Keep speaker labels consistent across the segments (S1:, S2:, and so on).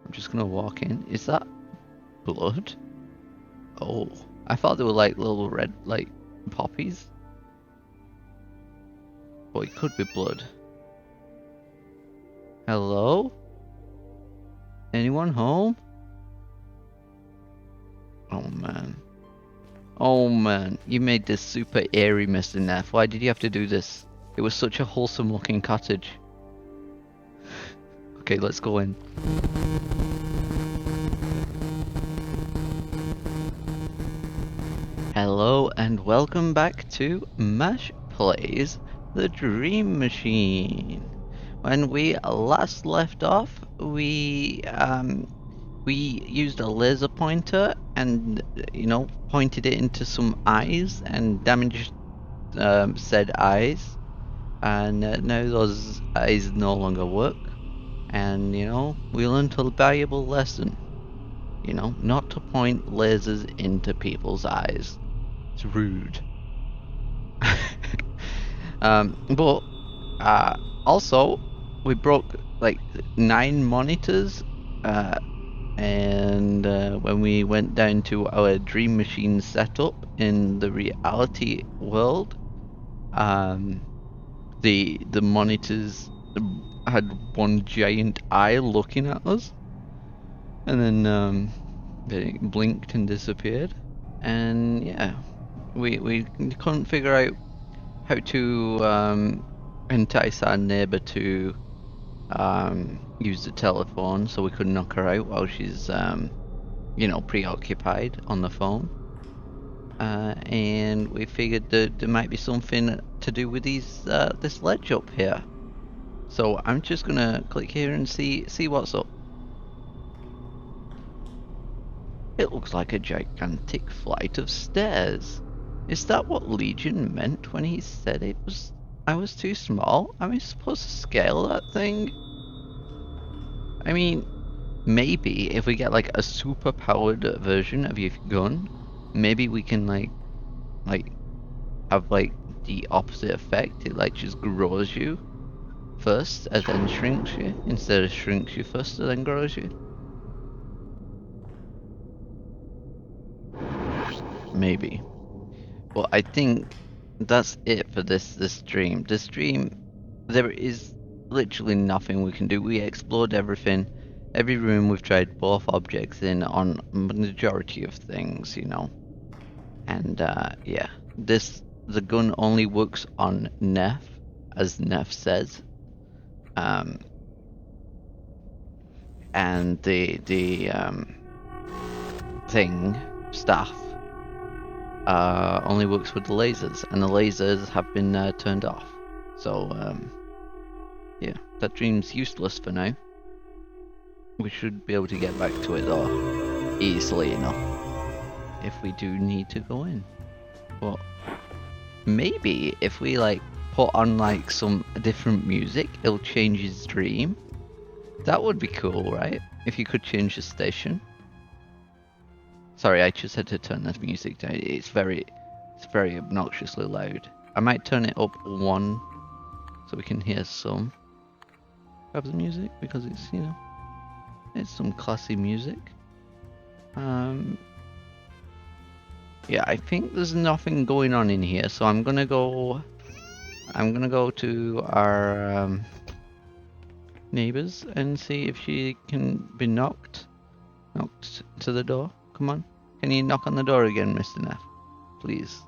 S1: I'm just gonna walk in. Is that blood? Oh, I thought they were like little red, like poppies. But it could be blood. Hello? Anyone home? Oh man. Oh man, you made this super eerie, Mr. Neff. Why did you have to do this? It was such a wholesome looking cottage. Okay, let's go in. Hello and welcome back to Mash Plays The Dream Machine. When we last left off, we used a laser pointer and pointed it into some eyes and damaged said eyes, and now those eyes no longer work. And we learned a valuable lesson. Not to point lasers into people's eyes. It's rude. But also, we broke like 9 monitors, and when we went down to our dream machine setup in the reality world, the monitors had one giant eye looking at us, and then they blinked and disappeared. And yeah, we couldn't figure out how to entice our neighbor to use the telephone, so we could knock her out while she's preoccupied on the phone. And we figured that there might be something to do with this ledge up here. So I'm just gonna click here and see what's up. It looks like a gigantic flight of stairs. Is that what Legion meant when he said I was too small? Am I supposed to scale that thing? I mean, maybe if we get like a super powered version of your gun, maybe we can like have like the opposite effect. It like just grows you first and then shrinks you, instead of shrinks you first and then grows you. Maybe. Well, I think that's it for this dream. This dream, there is literally nothing we can do. We explored everything. Every room we've tried both objects in on majority of things, And yeah, the gun only works on Neff, as Neff says. And the thing staff only works with the lasers, and the lasers have been turned off. So yeah, that dream's useless for now. We should be able to get back to it though, easily enough, if we do need to go in. But maybe if we like put on like some different music, it'll change his dream. That would be cool, right? If you could change the station. Sorry, I just had to turn this music down. It's very obnoxiously loud. I might turn it up 1 so we can hear some of the music, because it's it's some classy music. Yeah, I think there's nothing going on in here, so I'm gonna go to our neighbors and see if she can be knocked to the door. Come on, can you knock on the door again, Mr. Neff? Please.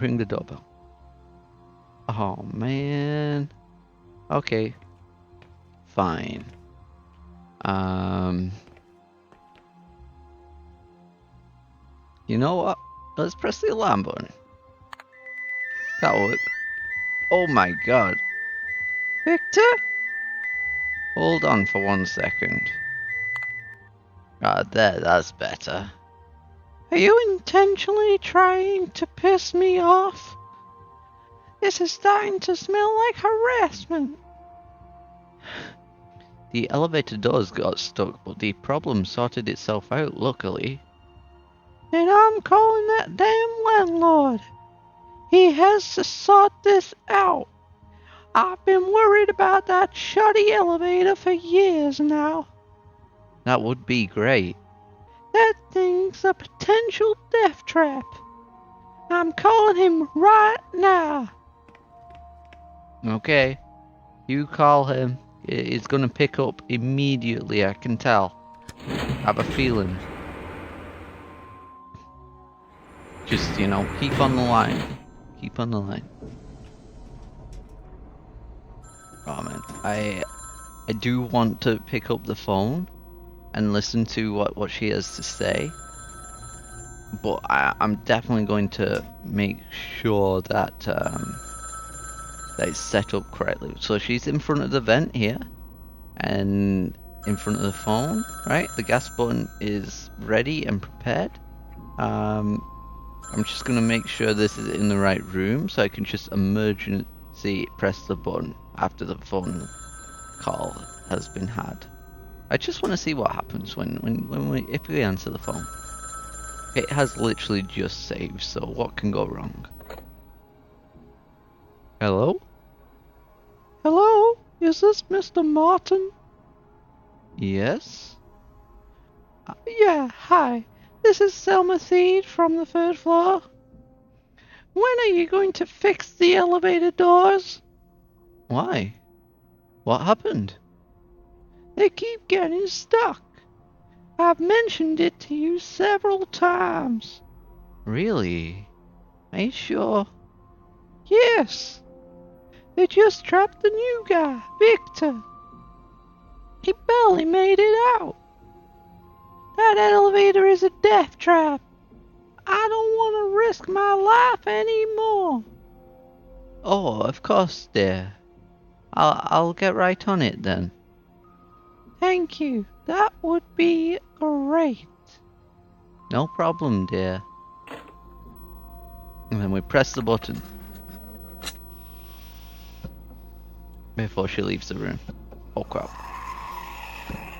S1: Ring the doorbell. Oh man. Okay. Fine. You know what? Let's press the alarm button. That'll work. Oh my god. Victor? Hold on for 1 second. Ah, there, that's better. Are you intentionally trying to piss me off? This is starting to smell like harassment. The elevator doors got stuck, but the problem sorted itself out, luckily. And I'm calling that damn landlord. He has to sort this out. I've been worried about that shoddy elevator for years now. That would be great. That thing's a potential death trap. I'm calling him right now. Okay, you call him. He's gonna pick up immediately, I can tell. I have a feeling. Just, keep on the line. Keep on the line. Oh man, I do want to pick up the phone and listen to what she has to say. But I'm definitely going to make sure that that it's set up correctly. So she's in front of the vent here, and in front of the phone, right? The gas button is ready and prepared. I'm just gonna make sure this is in the right room, so I can just emergency press the button after the phone call has been had. I just want to see what happens if we answer the phone. It has literally just saved, so what can go wrong? Hello? Hello? Is this Mr. Martin? Yes? Yeah, hi. This is Selma Seed from the 3rd floor. When are you going to fix the elevator doors? Why? What happened? They keep getting stuck. I've mentioned it to you several times. Really? Are you sure? Yes. They just trapped the new guy, Victor. He barely made it out. That elevator is a death trap. I don't want to risk my life anymore. Oh, of course, dear. I'll get right on it then. Thank you. That would be great. No problem, dear. And then we press the button before she leaves the room. Oh crap.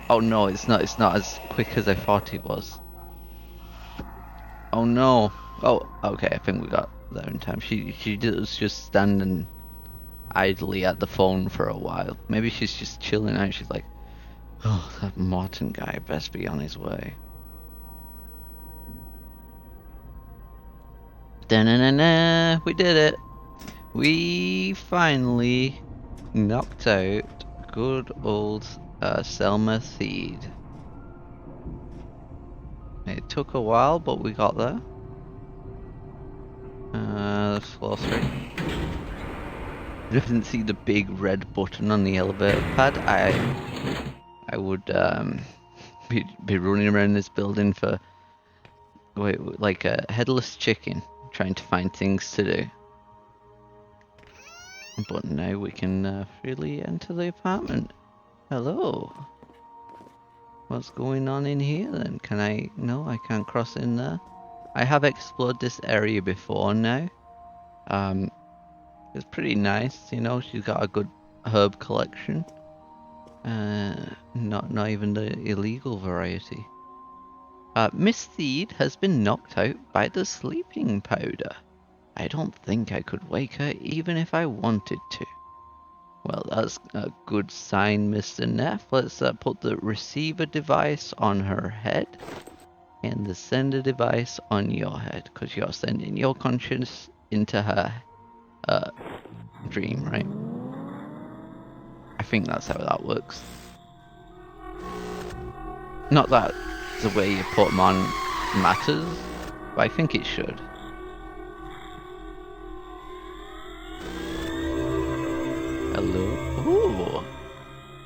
S1: Oh no, it's not as quick as I thought it was. Oh no. Oh, okay, I think we got there in time. She was just standing idly at the phone for a while. Maybe she's just chilling out. She's like, oh, that Martin guy best be on his way. Da-na-na-na, we did it. We finally knocked out good old Selma Seed. It took a while, but we got there. Floor 3. I didn't see the big red button on the elevator pad. I would be running around this building for like a headless chicken, trying to find things to do. But now we can freely enter the apartment. Hello. What's going on in here then? Can I? No, I can't cross in there. I have explored this area before now. It's pretty nice, she's got a good herb collection. Not even the illegal variety. Miss Seed has been knocked out by the sleeping powder. I don't think I could wake her even if I wanted to. Well, that's a good sign, Mr. Neff. Let's put the receiver device on her head and the sender device on your head, because you're sending your conscience into her dream, right? I think that's how that works. Not that the way you put them on matters, but I think it should. Hello? Ooh!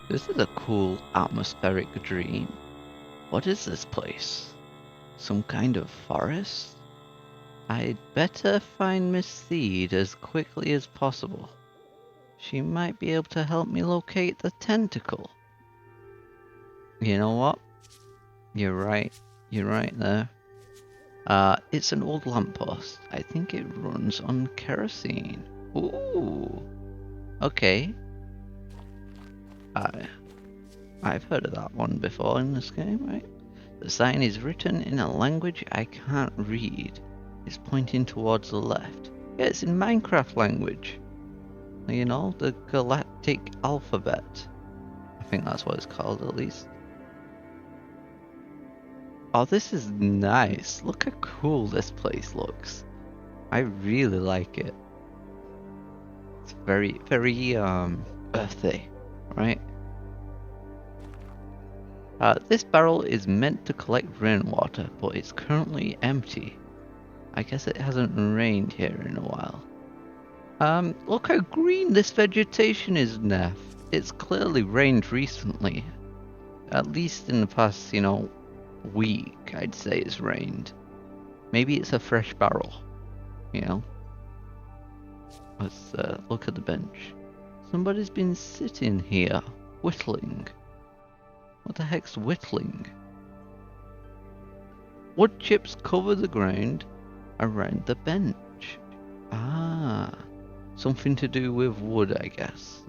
S1: This is a cool atmospheric dream. What is this place? Some kind of forest? I'd better find Miss Seed as quickly as possible. She might be able to help me locate the tentacle. You know what? You're right. You're right there. It's an old lamppost. I think it runs on kerosene. Ooh. Okay. I've heard of that one before in this game, right? The sign is written in a language I can't read. It's pointing towards the left. Yeah, it's in Minecraft language. The galactic alphabet. I think that's what it's called, at least. Oh, this is nice. Look how cool this place looks. I really like it. It's very, very, earthy, right? This barrel is meant to collect rainwater, but it's currently empty. I guess it hasn't rained here in a while. Look how green this vegetation is, Neff. It's clearly rained recently. At least in the past, week, I'd say it's rained. Maybe it's a fresh barrel, you know? Let's look at the bench. Somebody's been sitting here, whittling. What the heck's whittling? Wood chips cover the ground around the bench. Ah, something to do with wood, I guess.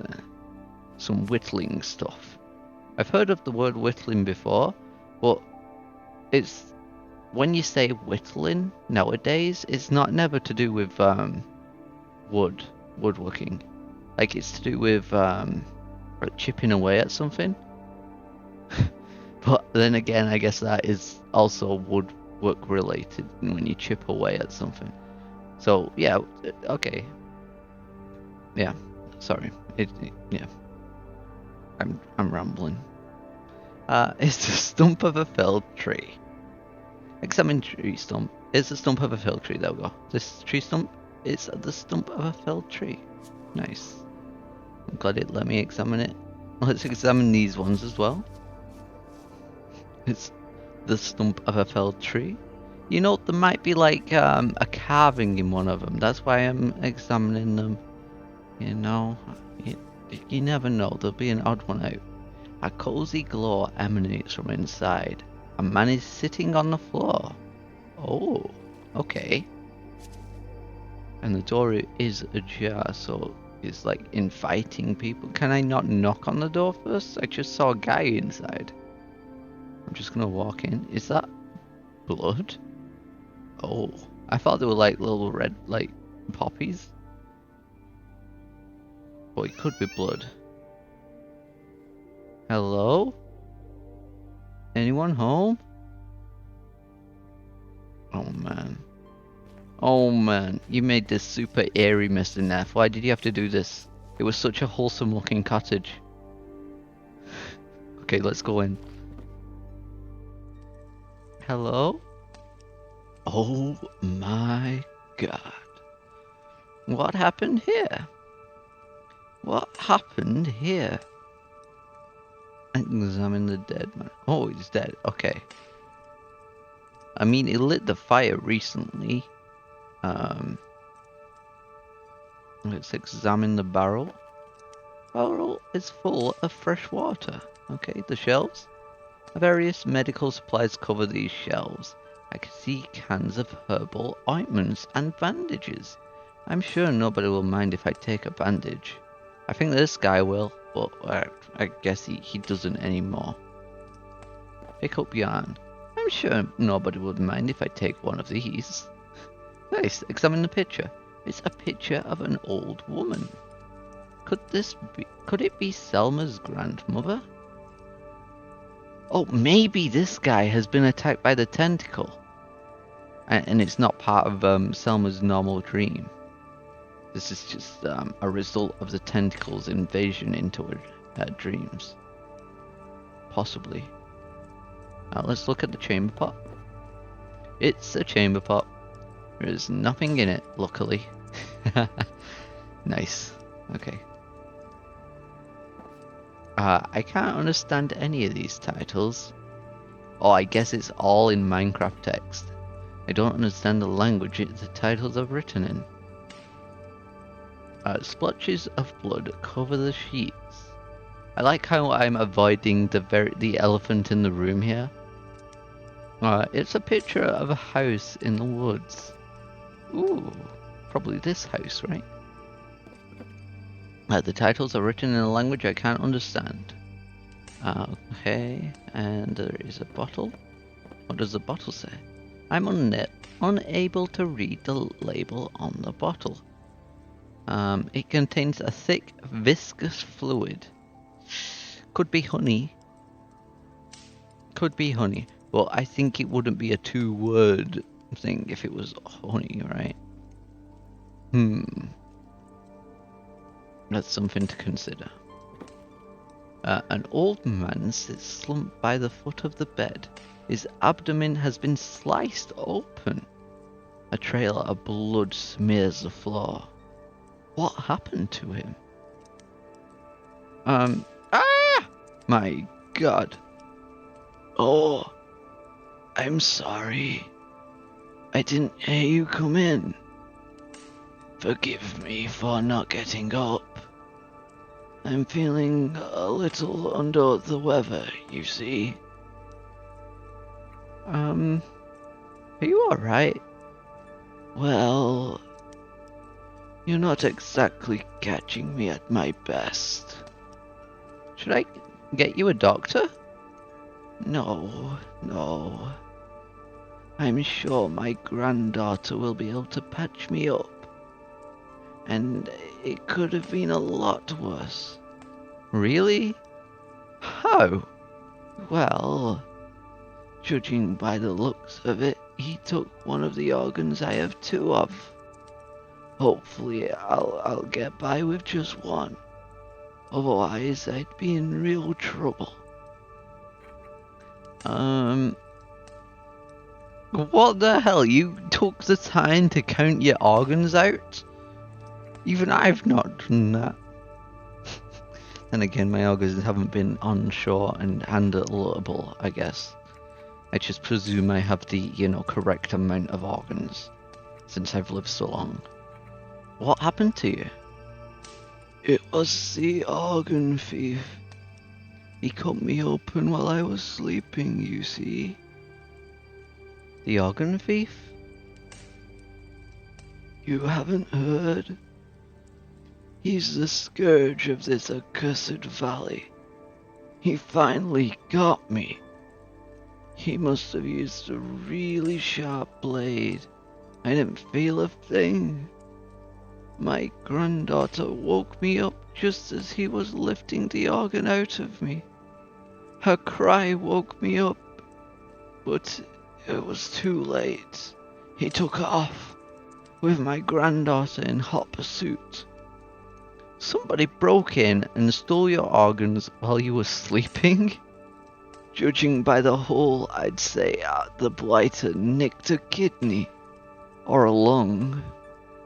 S1: Some whittling stuff. I've heard of the word whittling before, but it's when you say whittling nowadays, it's never to do with woodworking. Like it's to do with like chipping away at something. But then again, I guess that is also woodwork related when you chip away at something. So yeah, okay. Yeah, sorry. Yeah. I'm rambling. It's the stump of a felled tree. Examine tree stump. It's the stump of a felled tree. There we go. This tree stump is the stump of a felled tree. Nice. I'm glad it let me examine it. Let's examine these ones as well. It's the stump of a felled tree. You know, there might be like a carving in one of them. That's why I'm examining them. You know, you never know. There'll be an odd one out. A cozy glow emanates from inside. A man is sitting on the floor. Oh, okay. And the door is ajar, so it's like inviting people. Can I not knock on the door first? I just saw a guy inside. I'm just gonna walk in. Is that blood? Oh, I thought they were like little red, like poppies. But it could be blood. Hello? Anyone home? Oh man. Oh man, you made this super eerie, Mr. Neff. Why did you have to do this? It was such a wholesome looking cottage. Okay, let's go in. Hello? Oh my god. What happened here? What happened here? Examine the dead man. Oh, he's dead. Okay. I mean, he lit the fire recently. Let's examine the barrel. Barrel is full of fresh water. Okay, the shelves. Various medical supplies cover these shelves. I can see cans of herbal ointments and bandages. I'm sure nobody will mind if I take a bandage. I think this guy will, but I guess he doesn't anymore. Pick up yarn. I'm sure nobody would mind if I take one of these. Nice, examine the picture. It's a picture of an old woman. Could it be Selma's grandmother? Oh, maybe this guy has been attacked by the tentacle. And it's not part of Selma's normal dream. This is just a result of the tentacle's invasion into her dreams. Possibly. Let's look at the chamber pot. It's a chamber pot. There's nothing in it, luckily. Nice. Okay. I can't understand any of these titles. Oh, I guess it's all in Minecraft text. I don't understand the language the titles are written in. Splotches of blood cover the sheets. I like how I'm avoiding the elephant in the room here. It's a picture of a house in the woods. Ooh, probably this house, right? The titles are written in a language I can't understand. Okay, and there is a bottle. What does the bottle say? I'm unable to read the label on the bottle. It contains a thick, viscous fluid. Could be honey. Could be honey. But I think it wouldn't be a 2-word thing if it was honey, right? That's something to consider. An old man sits slumped by the foot of the bed. His abdomen has been sliced open. A trail of blood smears the floor. What happened to him? My God. Oh, I'm sorry. I didn't hear you come in. Forgive me for not getting up. I'm feeling a little under the weather, you see. Are you alright? Well, you're not exactly catching me at my best. Should I get you a doctor? No. I'm sure my granddaughter will be able to patch me up. And it could have been a lot worse. Really? How? Well, judging by the looks of it, he took one of the organs I have 2 of. Hopefully I'll get by with just one. Otherwise I'd be in real trouble. What the hell? You took the time to count your organs out? Even I've not done that. Then again, my organs haven't been onshore and handleable, I guess. I just presume I have the, correct amount of organs, since I've lived so long. What happened to you? It was the organ thief. He cut me open while I was sleeping, you see. The organ thief? You haven't heard? He's the scourge of this accursed valley. He finally got me. He must have used a really sharp blade. I didn't feel a thing. My granddaughter woke me up just as he was lifting the organ out of me. Her cry woke me up, but it was too late. He took off, with my granddaughter in hot pursuit. Somebody broke in and stole your organs while you were sleeping? Judging by the hole, I'd say the blighter nicked a kidney. Or a lung.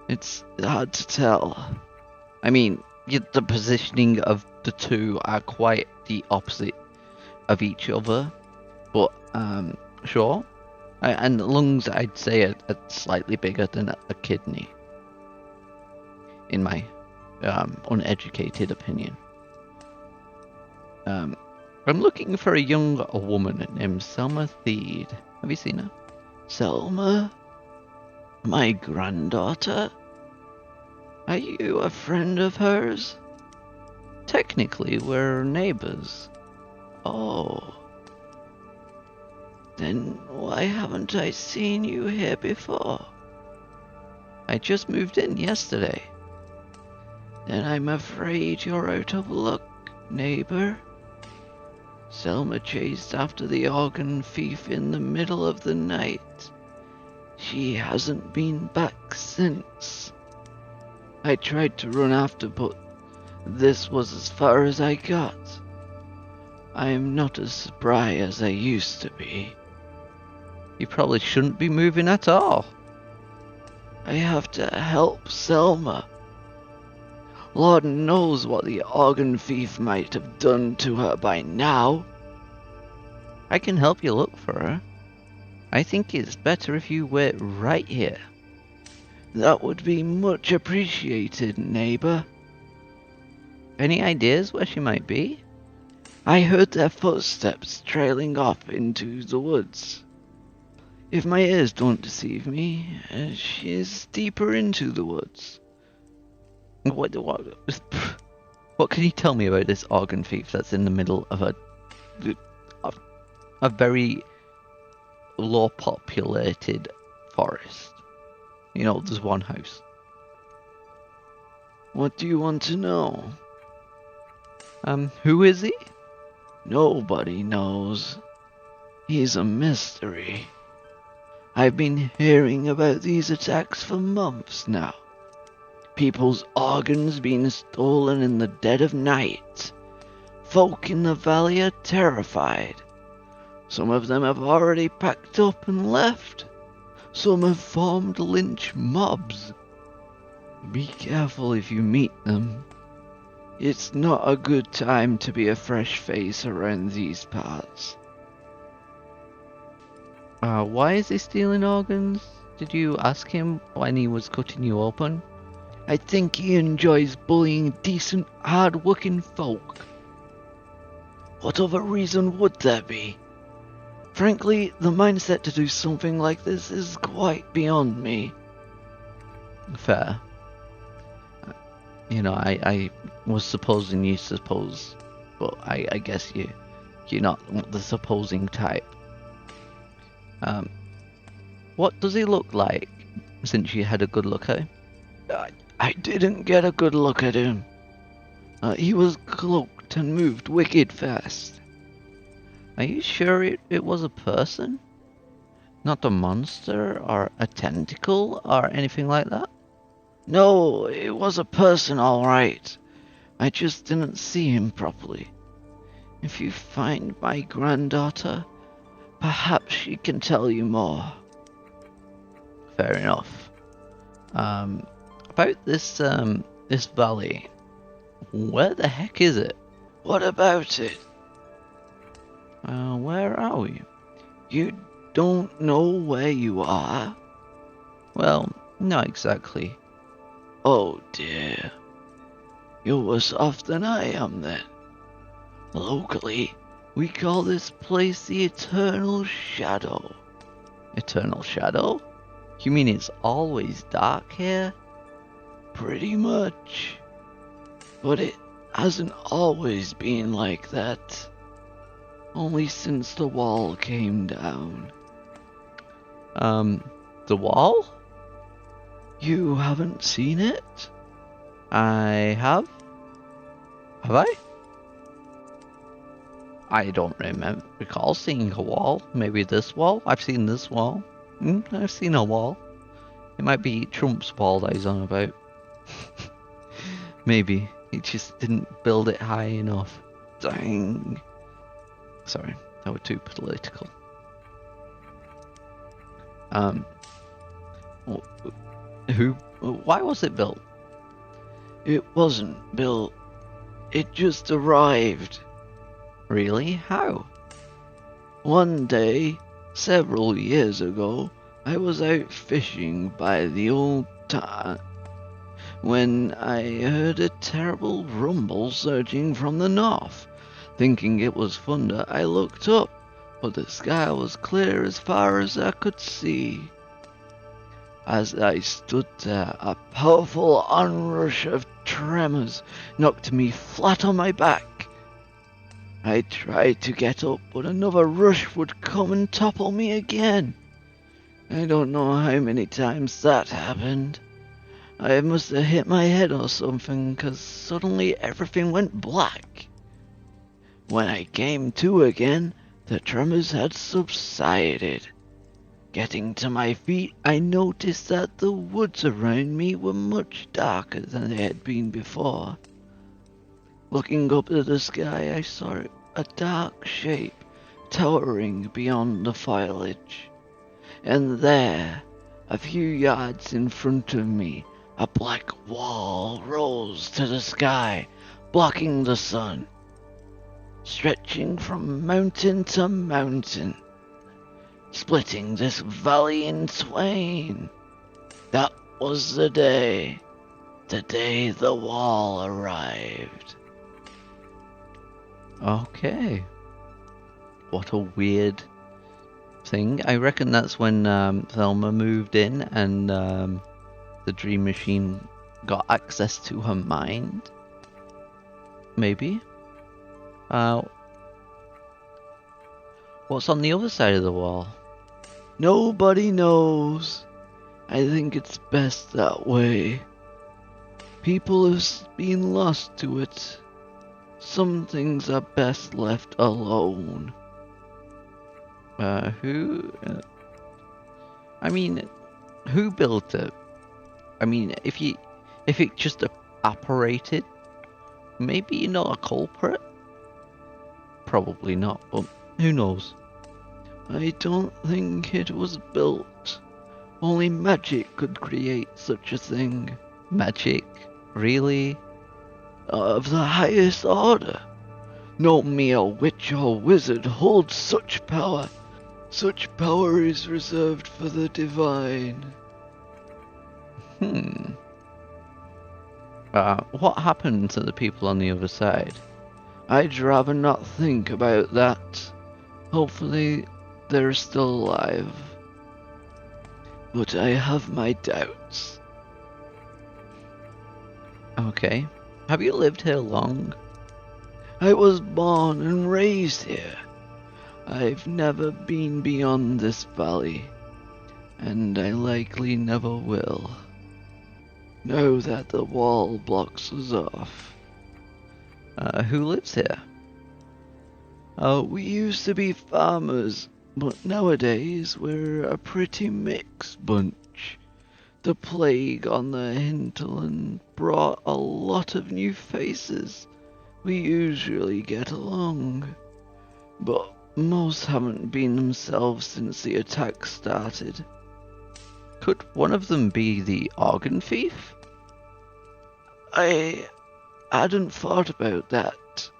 S1: It's hard to tell. I mean, the positioning of the two are quite the opposite of each other. But, sure. And lungs, I'd say, are slightly bigger than a kidney. In my uneducated opinion. I'm looking for a young woman named Selma Theed. Have you seen her? Selma? My granddaughter? Are you a friend of hers? Technically, we're neighbors. Oh. Then why haven't I seen you here before? I just moved in yesterday. Then I'm afraid you're out of luck, neighbor. Selma chased after the organ thief in the middle of the night. She hasn't been back since. I tried to run after, but this was as far as I got. I am not as spry as I used to be. You probably shouldn't be moving at all. I have to help Selma. Lord knows what the organ thief might have done to her by now. I can help you look for her. I think it's better if you wait right here. That would be much appreciated, neighbor. Any ideas where she might be? I heard their footsteps trailing off into the woods. If my ears don't deceive me, she is deeper into the woods. What can you tell me about this organ thief that's in the middle of a very low populated forest? There's one house. What do you want to know? Who is he? Nobody knows.
S2: He's a mystery. I've been hearing about these attacks for months now. People's organs being stolen in the dead of night. Folk in the valley are terrified. Some of them have already packed up and left. Some have formed lynch mobs. Be careful if you meet them. It's not a good time to be a fresh face around these parts.
S1: Why is he stealing organs? Did you ask him when he was cutting you open?
S2: I think he enjoys bullying decent, hard-working folk. What other reason would there be? Frankly, the mindset to do something like this is quite beyond me.
S1: Fair. You know, I was supposing you suppose, but I guess you're not the supposing type. What does he look like, since you had a good look at him?
S2: I didn't get a good look at him. He was cloaked and moved wicked fast.
S1: Are you sure it was a person? Not a monster or a tentacle or anything like that?
S2: No, it was a person all right. I just didn't see him properly. If you find my granddaughter, perhaps she can tell you more.
S1: Fair enough. About this this valley, where the heck is it?
S2: What about it?
S1: Where are we?
S2: You don't know where you are?
S1: Well, not exactly.
S2: Oh dear. You're worse off than I am then. Locally, we call this place the Eternal Shadow.
S1: Eternal Shadow? You mean it's always dark here?
S2: Pretty much. But it hasn't always been like that. Only since the wall came down.
S1: The wall?
S2: You haven't seen it?
S1: I have? Have I? I don't recall seeing a wall. Maybe this wall? I've seen this wall. I've seen a wall. It might be Trump's wall that he's on about. Maybe. He just didn't build it high enough.
S2: Dang.
S1: Sorry, that was too political. Why was it built?
S2: It wasn't built. It just arrived.
S1: Really? How?
S2: One day, several years ago, I was out fishing by the old tarn when I heard a terrible rumble surging from the north. Thinking it was thunder, I looked up, but the sky was clear as far as I could see. As I stood there, a powerful onrush of tremors knocked me flat on my back. I tried to get up, but another rush would come and topple me again. I don't know how many times that happened. I must have hit my head or something, 'cause suddenly everything went black. When I came to again, the tremors had subsided. Getting to my feet, I noticed that the woods around me were much darker than they had been before. Looking up at the sky, I saw a dark shape towering beyond the foliage. And there, a few yards in front of me, a black wall rose to the sky, blocking the sun, stretching from mountain to mountain, splitting this valley in twain. That was the day the wall arrived.
S1: Okay. What a weird thing. I reckon that's when Thelma moved in and the dream machine got access to her mind. Maybe. What's on the other side of the wall?
S2: Nobody knows. I think it's best that way. People have been lost to it. Some things are best left alone.
S1: Who? I mean, who built it? I mean, if it just operated, maybe you're not a culprit. Probably not, but who knows?
S2: I don't think it was built. Only magic could create such a thing.
S1: Magic? Really?
S2: Of the highest order. No mere witch or wizard holds such power. Such power is reserved for the divine.
S1: Hmm. What happened to the people on the other side?
S2: I'd rather not think about that. Hopefully, they're still alive. But I have my doubts.
S1: Okay. Have you lived here long?
S2: I was born and raised here. I've never been beyond this valley, and I likely never will. Know that the wall blocks us off.
S1: Who lives here?
S2: We used to be farmers, but nowadays we're a pretty mixed bunch. The plague on the hinterland brought a lot of new faces. We usually get along, but most haven't been themselves since the attack started.
S1: Could one of them be the organ thief?
S2: I hadn't thought about that.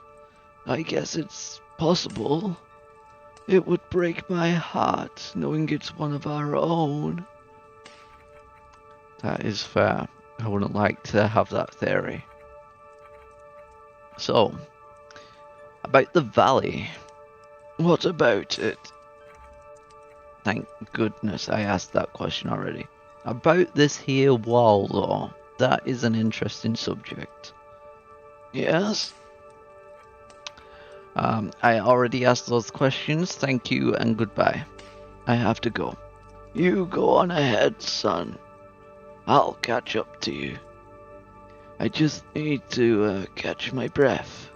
S2: I guess it's possible. It would break my heart knowing it's one of our own.
S1: That is fair. I wouldn't like to have that theory. So, about the valley.
S2: What about it?
S1: Thank goodness I asked that question already. About this here wall, though, that is an interesting subject.
S2: Yes?
S1: I already asked those questions. Thank you and goodbye.
S2: I have to go. You go on ahead, son. I'll catch up to you. I just need to catch my breath.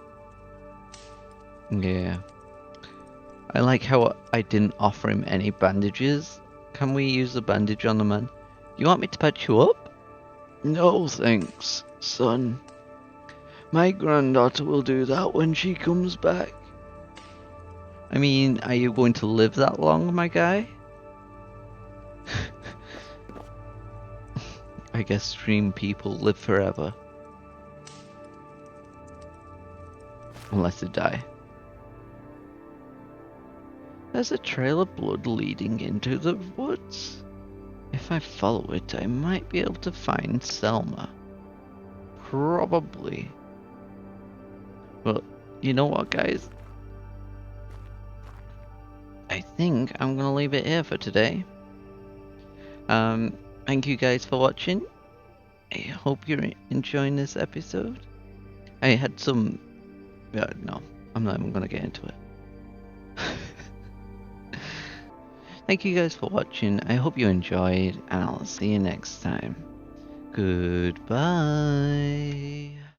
S1: Yeah. I like how I didn't offer him any bandages. Can we use the bandage on the man? You want me to patch you up?
S2: No thanks, son. My granddaughter will do that when she comes back.
S1: I mean, are you going to live that long, my guy? I guess stream people live forever. Unless they die. There's a trail of blood leading into the woods. If I follow it, I might be able to find Selma. Probably. But, you know what, guys? I think I'm gonna leave it here for today. Thank you guys for watching. I hope you're enjoying this episode. I had some... no, I'm not even gonna get into it. Thank you guys for watching. I hope you enjoyed, and I'll see you next time. Goodbye.